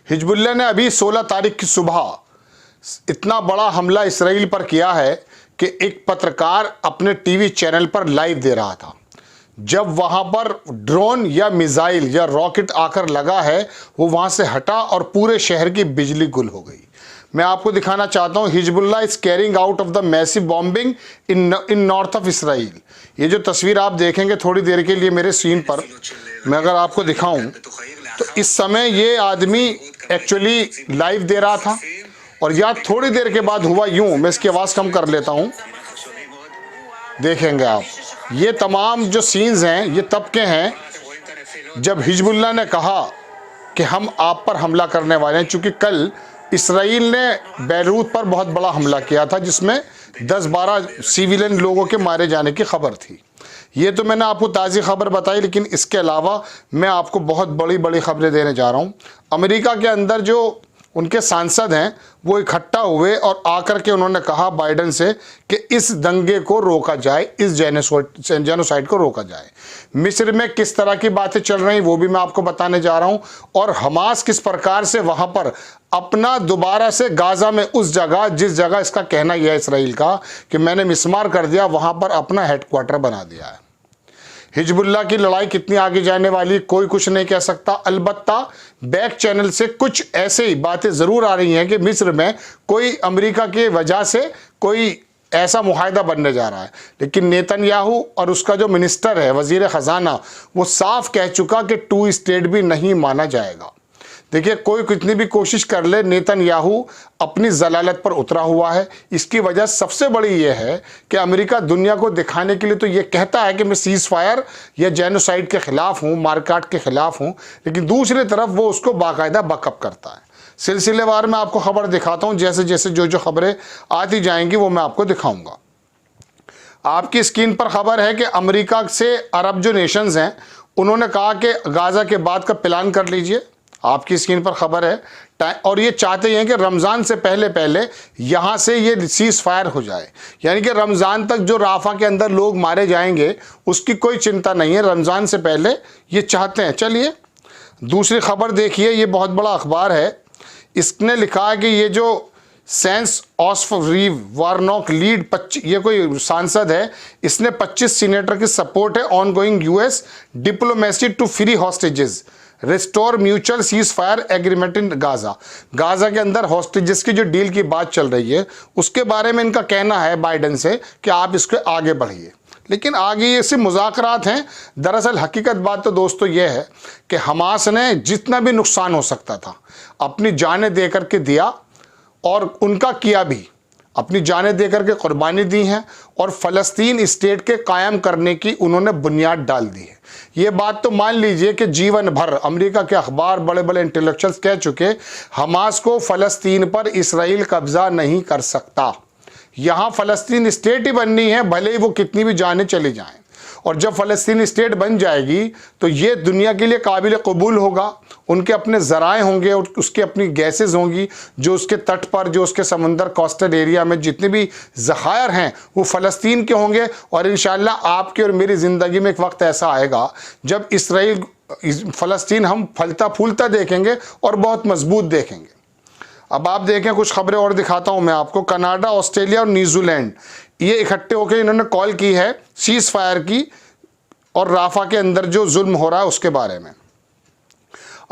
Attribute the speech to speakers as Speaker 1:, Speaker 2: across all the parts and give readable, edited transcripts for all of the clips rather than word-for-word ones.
Speaker 1: Hezbollah ने अभी 16 तारीख की सुबह इतना बड़ा हमला इसराइल पर किया है कि एक पत्रकार अपने टीवी चैनल पर लाइव दे रहा था। जब वहां पर ड्रोन या मिसाइल या रॉकेट आकर लगा है, वो वहां से हटा और पूरे शहर की बिजली गुल हो गई। मैं आपको दिखाना चाहता हूं, Hezbollah is carrying out of the massive bombing in north of Israel. ये जो तस्वीर आप देखेंगे थोड़ी देर के लिए मेरे स्क्रीन पर, मैं अगर आपको दिखाऊं तो इस समय ये आदमी एक्चुअली लाइव दे रहा था और या थोड़ी देर के बाद हुआ यूं। मैं इसकी आवाज़ कम कर लेता हूं, देखेंगे आप। ये तमाम जो सीन्स हैं ये तब के हैं जब हिजबुल्लाह ने कहा कि हम आप पर हमला करने वाले हैं, चूँकि कल इसराइल ने बैरूत पर बहुत बड़ा हमला किया था जिसमें 10-12 सिविलियन लोगों के मारे जाने की खबर थी। ये तो मैंने आपको ताज़ी खबर बताई, लेकिन इसके अलावा मैं आपको बहुत बड़ी बड़ी खबरें देने जा रहा हूँ। अमेरिका के अंदर जो उनके सांसद हैं वो इकट्ठा हुए और आकर के उन्होंने कहा बाइडन से कि इस दंगे को रोका जाए, इस जेनोसाइड को रोका जाए। मिस्र में किस तरह की बातें चल रही वो भी मैं आपको बताने जा रहा हूं, और हमास किस प्रकार से वहां पर अपना दोबारा से गाजा में उस जगह जिस जगह इसका कहना यह है इसराइल का कि मैंने मिस्मार कर दिया, वहां पर अपना हेडक्वार्टर बना दिया है। हिजबुल्लाह की लड़ाई कितनी आगे जाने वाली कोई कुछ नहीं कह सकता। अलबत्ता बैक चैनल से कुछ ऐसे ही बातें ज़रूर आ रही हैं कि मिस्र में कोई अमेरिका की वजह से कोई ऐसा मुआहदा बनने जा रहा है, लेकिन नेतन्याहू और उसका जो मिनिस्टर है वज़ीर ख़जाना वो साफ कह चुका कि 2 स्टेट भी नहीं माना जाएगा। देखिए, कोई कितनी भी कोशिश कर ले, नेतन्याहू अपनी जलालत पर उतरा हुआ है। इसकी वजह सबसे बड़ी यह है कि अमेरिका दुनिया को दिखाने के लिए तो ये कहता है कि मैं सीज़ फायर या जेनोसाइड के ख़िलाफ़ हूँ, मारकाट के ख़िलाफ़ हूँ, लेकिन दूसरी तरफ वो उसको बाकायदा बैकअप करता है। सिलसिलेवार मैं आपको खबर दिखाता हूँ, जैसे जैसे जो खबरें आती जाएंगी वो मैं आपको दिखाऊँगा। आपकी स्क्रीन पर खबर है कि अमेरिका से अरब जो नेशंस हैं उन्होंने कहा कि गाज़ा के बाद का प्लान कर लीजिए। आपकी स्क्रीन पर खबर है, और ये चाहते हैं कि रमज़ान से पहले पहले यहाँ से ये सीज़ फायर हो जाए, यानी कि रमज़ान तक जो राफा के अंदर लोग मारे जाएंगे उसकी कोई चिंता नहीं है, रमज़ान से पहले ये चाहते हैं। चलिए दूसरी खबर देखिए, ये बहुत बड़ा अखबार है। इसने लिखा है कि ये जो सेंस ऑस्फरीव वार्नॉक लीड 25, ये कोई सांसद है, इसने 25 सीनेटर की सपोर्ट है ongoing US diplomacy to free hostages, restore mutual ceasefire agreement in Gaza. Gaza के अंदर हॉस्टेजेस की जो डील की बात चल रही है उसके बारे में इनका कहना है बाइडन से कि आप इसके आगे बढ़िए, लेकिन आगे ये सिर्फ मुज़ाकरात हैं। दरअसल हकीकत बात तो दोस्तों ये है कि हमास ने जितना भी नुकसान हो सकता था अपनी जानें दे करके दिया, और उनका किया भी, अपनी जानें देकर के कुर्बानी दी हैं और फ़लस्तीन स्टेट के कायम करने की उन्होंने बुनियाद डाल दी है। ये बात तो मान लीजिए कि जीवन भर अमेरिका के अखबार, बड़े बड़े इंटेलेक्चुअल्स कह चुके, हमास को फ़लस्तीन पर इसराइल कब्ज़ा नहीं कर सकता। यहाँ फ़लस्तीन स्टेट ही बननी है, भले ही वो कितनी भी जानें चली जाएं। और जब फ़लस्तीन स्टेट बन जाएगी तो ये दुनिया के लिए काबिल कबूल होगा। उनके अपने ज़राए होंगे और उसकी अपनी गैसेस होंगी, जो उसके तट पर, जो उसके समंदर कोस्टल एरिया में जितने भी ज़खायर हैं वो फ़लस्तीन के होंगे। और इंशाअल्लाह आपकी और मेरी ज़िंदगी में एक वक्त ऐसा आएगा जब इसराइल फ़लस्तीन हम फलता फूलता देखेंगे और बहुत मजबूत देखेंगे। अब आप देखें कुछ खबरें और दिखाता हूं मैं आपको। कनाडा, ऑस्ट्रेलिया और न्यूजीलैंड ये इकट्ठे होकर इन्होंने कॉल की है सीज़ फायर की, और राफा के अंदर जो जुल्म हो रहा है उसके बारे में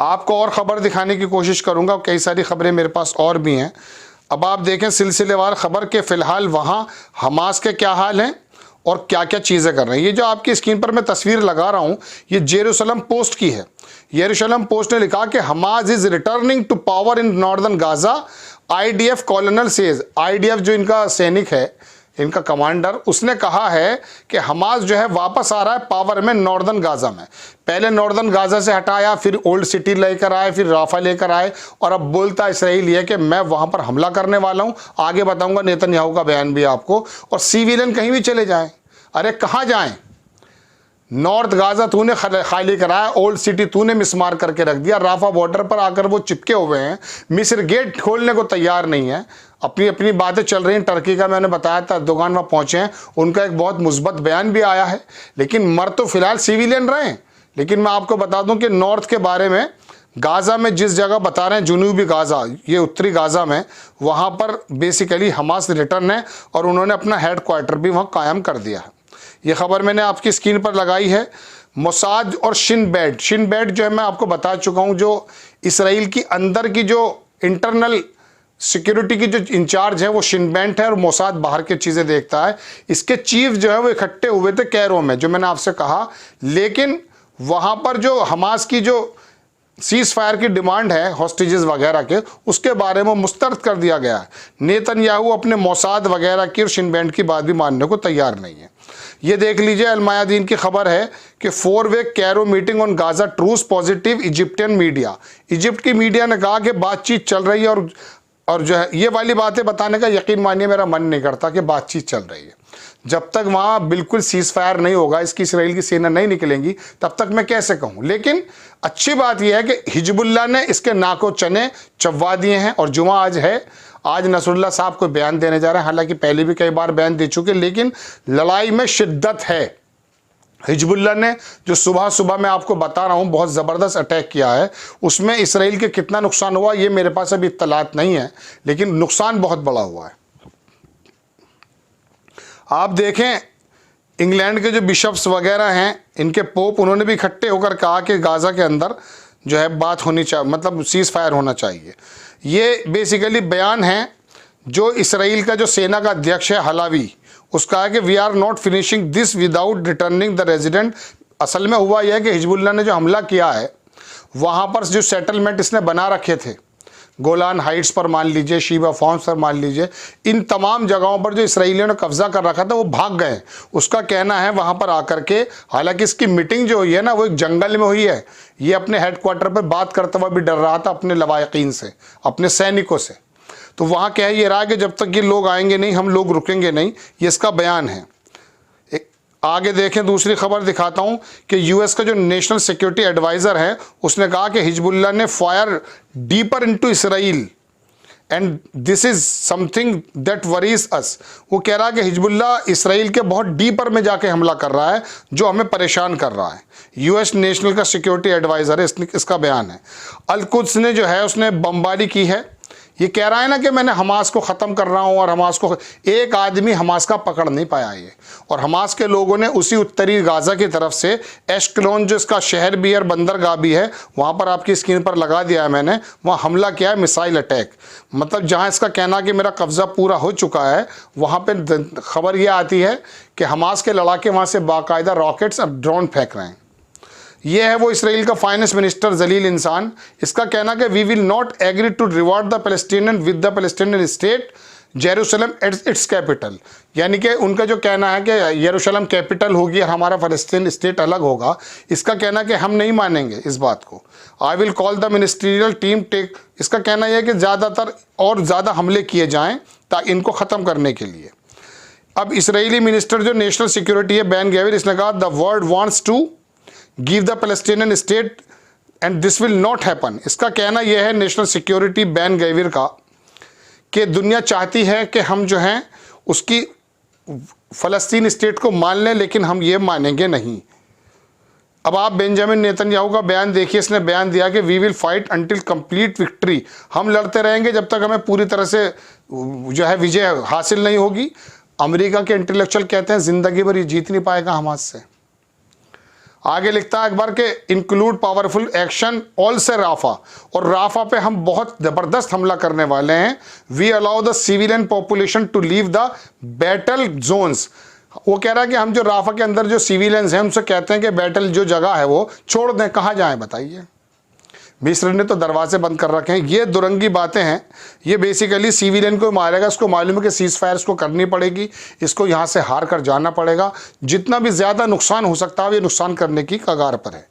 Speaker 1: आपको और ख़बर दिखाने की कोशिश करूंगा। कई सारी खबरें मेरे पास और भी हैं। अब आप देखें सिलसिलेवार खबर के फ़िलहाल वहाँ हमास के क्या हाल हैं और क्या क्या चीज़ें कर रहे हैं। ये जो आपकी स्क्रीन पर मैं तस्वीर लगा रहा हूँ ये जेरूसलम पोस्ट की है। जेरूसलम पोस्ट ने लिखा कि Hamas is returning to power in northern Gaza, IDF colonel says. IDF जो इनका सैनिक है, इनका कमांडर, उसने कहा है कि हमास जो है वापस आ रहा है पावर में नॉर्दर्न गाज़ा में। पहले नॉर्दर्न गाज़ा से हटाया, फिर ओल्ड सिटी लेकर आए, फिर राफा लेकर आए, और अब बोलता इसराइल ये कि मैं वहाँ पर हमला करने वाला हूँ। आगे बताऊँगा नेतन्याहू का बयान भी आपको। और सिविलियन कहीं भी चले जाएँ, अरे कहाँ जाएँ? नॉर्थ गाज़ा तूने खाली कराया, ओल्ड सिटी तूने मिसमार करके रख दिया, राफा बॉर्डर पर आकर वो चिपके हुए हैं, मिस्र गेट खोलने को तैयार नहीं है। अपनी अपनी बातें चल रही हैं। टर्की का मैंने बताया था दोगान वहाँ पहुँचे हैं, उनका एक बहुत मुस्बत बयान भी आया है, लेकिन मर तो फिलहाल सिविलियन रहे हैं। लेकिन मैं आपको बता दूं कि नॉर्थ के बारे में गाज़ा में जिस जगह बता रहे हैं जनूबी गाज़ा, ये उत्तरी गाज़ा में, वहाँ पर बेसिकली हमास रिटर्न है और उन्होंने अपना हेड क्वार्टर भी वहाँ कायम कर दिया है। ये खबर मैंने आपकी स्क्रीन पर लगाई है। मोसाद और शिन बेट जो है मैं आपको बता चुका हूँ, जो इसराइल की अंदर की जो इंटरनल सिक्योरिटी की जो इंचार्ज है वो शिन बेट है और मोसाद बाहर की चीज़ें देखता है। इसके चीफ जो है वो इकट्ठे हुए थे कैरो में, जो मैंने आपसे कहा, लेकिन वहाँ पर जो हमास की जो सीज फायर की डिमांड है हॉस्टेजेस वगैरह के, उसके बारे में मुस्तरद कर दिया गया है। नेतन्याहू अपने मोसाद वगैरह की और शिन बेट की बात भी मानने को तैयार नहीं है। ये देख लीजिए, अल मयादीन की खबर है कि 4-वे Cairo meeting on Gaza truce positive Egyptian media. Egypt की मीडिया ने कहा कि बातचीत चल रही है और जो है ये वाली बातें बताने का यकीन मानिए मेरा मन नहीं करता कि बातचीत चल रही है। जब तक वहाँ बिल्कुल सीज फायर नहीं होगा, इसकी इसराइल की सेना नहीं निकलेंगी, तब तक मैं कैसे कहूँ। लेकिन अच्छी बात यह है कि हिजबुल्लाह ने इसके नाको चने चबवा दिए हैं और जुमा आज है। आज नसरुल्लाह साहब को बयान देने जा रहे हैं, हालांकि पहले भी कई बार बयान दे चुके, लेकिन लड़ाई में शिद्दत है। हिजबुल्लाह ने जो सुबह सुबह मैं आपको बता रहा हूँ बहुत ज़बरदस्त अटैक किया है, उसमें इसराइल के कितना नुकसान हुआ ये मेरे पास अभी इत्तलात नहीं है, लेकिन नुकसान बहुत बड़ा हुआ है। आप देखें, इंग्लैंड के जो बिशप्स वगैरह हैं, इनके पोप, उन्होंने भी इकट्ठे होकर कहा कि गाज़ा के अंदर जो है बात होनी चाहिए, मतलब सीज़ फायर होना चाहिए। ये बेसिकली बयान है जो इसराइल का जो सेना का अध्यक्ष है हलावी, उसका है कि we are not finishing this without returning the resident. असल में हुआ यह है कि हिजबुल्लाह ने जो हमला किया है वहाँ पर जो सेटलमेंट इसने बना रखे थे, गोलान हाइट्स पर मान लीजिए, शीबा फॉर्म्स पर मान लीजिए, इन तमाम जगहों पर जो इसराइलियों ने कब्जा कर रखा था वो भाग गए। उसका कहना है वहाँ पर आकर के, हालांकि इसकी मीटिंग जो हुई है ना वो एक जंगल में हुई है। ये अपने हेडक्वार्टर पर बात करता हुआ भी डर रहा था अपने लवायकीन से, अपने सैनिकों से। तो वहाँ कह ये रहा है कि जब तक ये लोग आएंगे नहीं हम लोग रुकेंगे नहीं, ये इसका बयान है। आगे देखें, दूसरी खबर दिखाता हूं कि यूएस का जो नेशनल सिक्योरिटी एडवाइज़र है उसने कहा कि हिजबुल्लाह ने fire deeper into Israel and this is something that worries us. वो कह रहा है कि हिजबुल्लाह इसराइल के बहुत डीपर में जाके हमला कर रहा है जो हमें परेशान कर रहा है। यूएस नेशनल का सिक्योरिटी एडवाइज़र है, इसका बयान है। अल-कुद्स ने जो है उसने बमबारी की है। ये कह रहा है ना कि मैंने हमास को ख़त्म कर रहा हूँ, और हमास को एक आदमी हमास का पकड़ नहीं पाया ये। और हमास के लोगों ने उसी उत्तरी गाज़ा की तरफ से एश्कलोन, जो इसका शहर भी है और बंदरगाह भी है, वहाँ पर आपकी स्क्रीन पर लगा दिया है मैंने, वहाँ हमला किया है, मिसाइल अटैक। मतलब जहाँ इसका कहना कि मेरा कब्ज़ा पूरा हो चुका है, वहाँ पर खबर ये आती है कि हमास के लड़ाके वहाँ से बाकायदा रॉकेट्स और ड्रोन फेंक रहे हैं। ये है वो इसराइल का फाइनेंस मिनिस्टर जलील इंसान। इसका कहना कि we will not agree to reward the Palestinian with the Palestinian state Jerusalem its capital. यानी कि उनका जो कहना है कि यरूशलेम कैपिटल होगी और हमारा फ़लस्तीन स्टेट अलग होगा, इसका कहना कि हम नहीं मानेंगे इस बात को। I will call the ministerial team take. इसका कहना यह है कि ज़्यादातर और ज़्यादा हमले किए जाएँ ताकि इनको ख़त्म करने के लिए। अब इसराइली मिनिस्टर जो नेशनल सिक्योरिटी है बेन गवीर, इसने कहा the world wants to give the Palestinian state and this will not happen. इसका कहना यह है नेशनल सिक्योरिटी बेन गवीर का कि दुनिया चाहती है कि हम जो हैं उसकी फ़लस्तीन स्टेट को मान लें, लेकिन हम ये मानेंगे नहीं। अब आप बेंजामिन नेतन्याहू का बयान देखिए। इसने बयान दिया कि we will fight until complete victory. हम लड़ते रहेंगे जब तक हमें पूरी तरह से जो है विजय हासिल नहीं होगी। अमेरिका के इंटेलेक्चुअल कहते हैं ज़िंदगी भर ये जीत नहीं पाएगा हमास से। आगे लिखता है अखबार के इंक्लूड पावरफुल एक्शन ऑल से राफा, और राफा पे हम बहुत ज़बरदस्त हमला करने वाले हैं। We allow the civilian population to leave the battle zones. वो कह रहा है कि हम जो राफा के अंदर जो सिविलियंस हैं उनसे कहते हैं कि बैटल जो जगह है वो छोड़ दें। कहाँ जाएं बताइए? मिस्र ने तो दरवाजे बंद कर रखे हैं। ये दुरंगी बातें हैं। ये बेसिकली सिविलियन को मारेगा। इसको मालूम है कि सीज़ फायर इसको करनी पड़ेगी, इसको यहाँ से हार कर जाना पड़ेगा। जितना भी ज़्यादा नुकसान हो सकता है ये नुकसान करने की कगार पर है।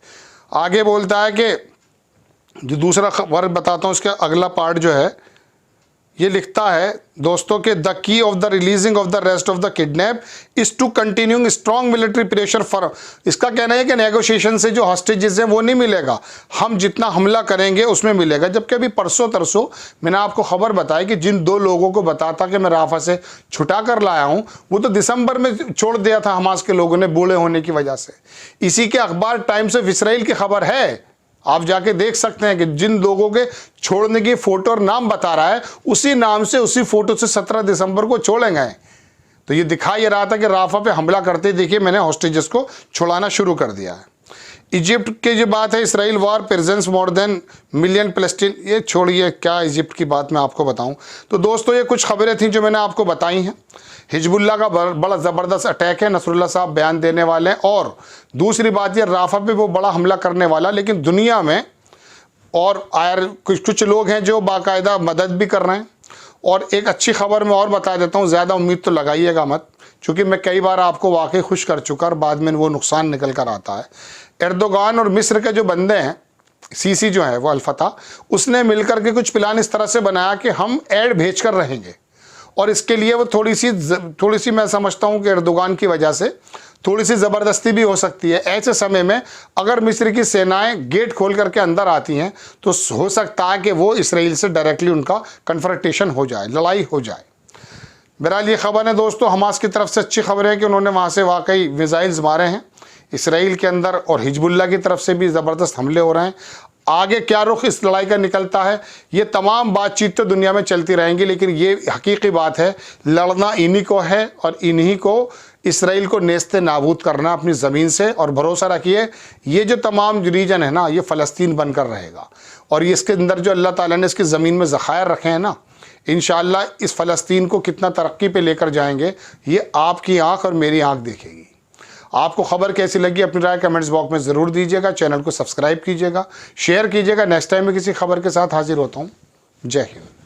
Speaker 1: आगे बोलता है कि जो दूसरा खबर बताता हूँ, उसका अगला पार्ट जो है ये लिखता है दोस्तों के the key of the releasing of the rest of the kidnap is to continuing strong military pressure for. इसका कहना है कि नेगोशिएशन से जो हॉस्टेजेस हैं वो नहीं मिलेगा, हम जितना हमला करेंगे उसमें मिलेगा। जबकि अभी परसों तरसों मैंने आपको खबर बताई कि जिन 2 लोगों को बताता कि मैं राफा से छुटा कर लाया हूँ, वो तो दिसंबर में छोड़ दिया था हमास के लोगों ने बूढ़े होने की वजह से। इसी के अखबार टाइम्स ऑफ इसराइल की खबर है। आप जाके देख सकते हैं कि जिन लोगों के छोड़ने की फ़ोटो और नाम बता रहा है, उसी नाम से उसी फ़ोटो से 17 दिसंबर को छोड़े गए। तो ये दिखा ये रहा था कि राफा पे हमला करते देखिए मैंने हॉस्टेजेस को छुड़ाना शुरू कर दिया है। इजिप्ट की जो बात है, Israel war presence more than million Palestine, ये छोड़िए, क्या इजिप्ट की बात मैं आपको बताऊं। तो दोस्तों ये कुछ खबरें थी जो मैंने आपको बताई हैं। हिजबुल्लाह का बड़ा ज़बरदस्त अटैक है, नसरुल्लाह साहब बयान देने वाले हैं। और दूसरी बात ये, राफा पे वो बड़ा हमला करने वाला, लेकिन दुनिया में और कुछ लोग हैं जो बाकायदा मदद भी कर रहे हैं। और एक अच्छी खबर मैं और बता देता हूँ, ज़्यादा उम्मीद तो लगाइएगा मत, क्योंकि मैं कई बार आपको वाकई खुश कर चुका और बाद में वो नुकसान निकल कर आता है। एर्दोगान और मिस्र के जो बंदे हैं, सीसी जो है वो अल-फतह, उसने मिलकर के कुछ प्लान इस तरह से बनाया कि हम ऐड भेज कर रहेंगे। और इसके लिए वो थोड़ी सी मैं समझता हूँ कि एर्दोगान की वजह से थोड़ी सी ज़बरदस्ती भी हो सकती है। ऐसे समय में अगर मिस्र की सेनाएं गेट खोल करके अंदर आती हैं तो हो सकता है कि वो इसराइल से डायरेक्टली उनका कन्फ्रंटेशन हो जाए, लड़ाई हो जाए। बहरहाल ये खबर है दोस्तों, हमास की तरफ से अच्छी खबर है कि उन्होंने वहाँ से वाकई मिसाइल्स मारे हैं इसराइल के अंदर, और हिजबुल्लाह की तरफ से भी ज़बरदस्त हमले हो रहे हैं। आगे क्या रुख इस लड़ाई का निकलता है, ये तमाम बातचीत तो दुनिया में चलती रहेंगी, लेकिन ये हकीकी बात है, लड़ना इन्हीं को है और इन्हीं को इसराइल को नेस्ते नाबूद करना अपनी ज़मीन से। और भरोसा रखिए, ये जो तमाम रीजन है ना, ये फ़लस्तीन बनकर रहेगा। और ये इसके अंदर जो अल्लाह ताला ने इसकी ज़मीन में ज़खायर रखे हैं ना, इंशाअल्लाह इस फ़लस्तीन को कितना तरक्की पे लेकर जाएंगे, ये आपकी आँख और मेरी आँख देखेगी। आपको खबर कैसी लगी अपनी राय कमेंट्स बॉक्स में ज़रूर दीजिएगा। चैनल को सब्सक्राइब कीजिएगा, शेयर कीजिएगा। नेक्स्ट टाइम में किसी खबर के साथ हाजिर होता हूँ। जय हिंद।